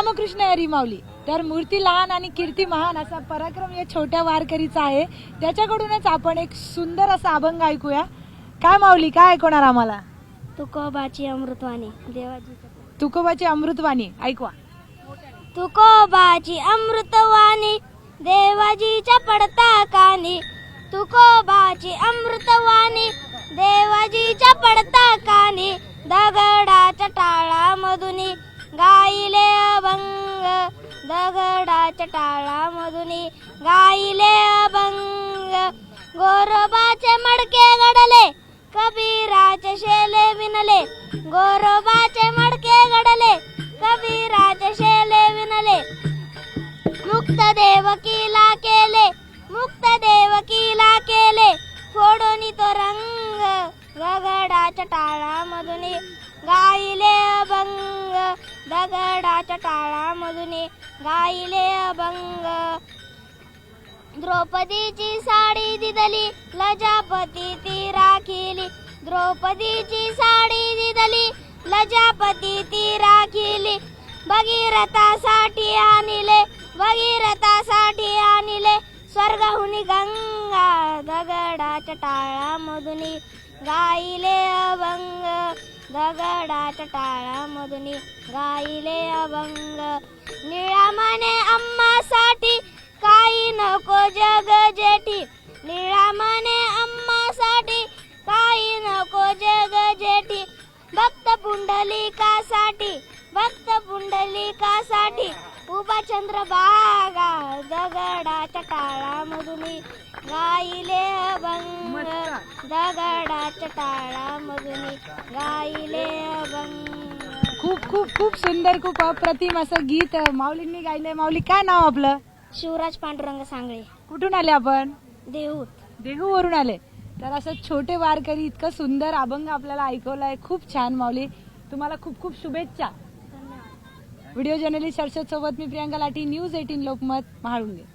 रामकृष्ण हरी माऊली. तर मूर्ती लहान आणि कीर्ती महान असा पराक्रम या छोट्या वारकरीचा आहे. त्याच्याकडूनच आपण एक सुंदर असा अभंग ऐकूया. काय माऊली, काय ऐकवणार आम्हाला? तुकोबाची अमृतवाणी देवाची. तुकोबाची अमृतवाणी ऐकवा. तुकोबाची अमृतवाणी देवाजीच्या पडता कानी. तुकोबाची अमृतवाणी देवाजीच्या पडता कानी. दगडाच्या टाळामधुनी गाईले अभंग. दगडाच्या टाळामधुनी गाईले अभंग. गोरोबाचे मडके घडले कबीराचे शेले विणले. गोरोबाचे मडके घडले कबीराचे शेले विणले. मुक्त देवकीला केले मुक्त देवकीला केले. फोडोनी तो रंग दगडाच्या टाळामधुनी गाईले अभंग. दगडाच्या टाळामधुनी गाईले अभंग. द्रौपदीची साडी दिदली लजापती ती राखिली. द्रौपदीची साडी दिदली लजापती ती राखिली. भगीरथासाठी आणिले भगीरथासाठी आणिले. स्वर्गहुनी गंगा दगडाच्या टाळामधुनी गाईले अभंग. दगडाच्या टाळामधुनी गाईले अभंग. निळ्या मने अम्मासाठी काही नको जग जेठी. निळ्या मने अम्मासाठी काही नको जग जेठी. भक्त पुंडलिकासाठी भक्त पुंडलिकासाठी उभा चंद्रभागा दगडाच्या टाळामधुनी गाईले अभंग. दगडाच्या टाळामधुनी गाईले अभंग. खूप खूप खूप सुंदर, खूप अप्रतिम असं गीत माऊलींनी गायलंय. माऊली, काय नाव आपलं? शिवराज पांडुरंग सांगळे. कुठून आले आपण? देहूत. देहूवरून आले. तर असं छोटे वारकरी इतकं सुंदर अभंग आपल्याला ऐकवलाय. खूप छान माऊली, तुम्हाला खूप खूप शुभेच्छा. व्हिडिओ जर्नलिस्ट हर्षद सोबत मी प्रियांका लाठी, न्यूज 18 लोकमत, म्हाळुंगे.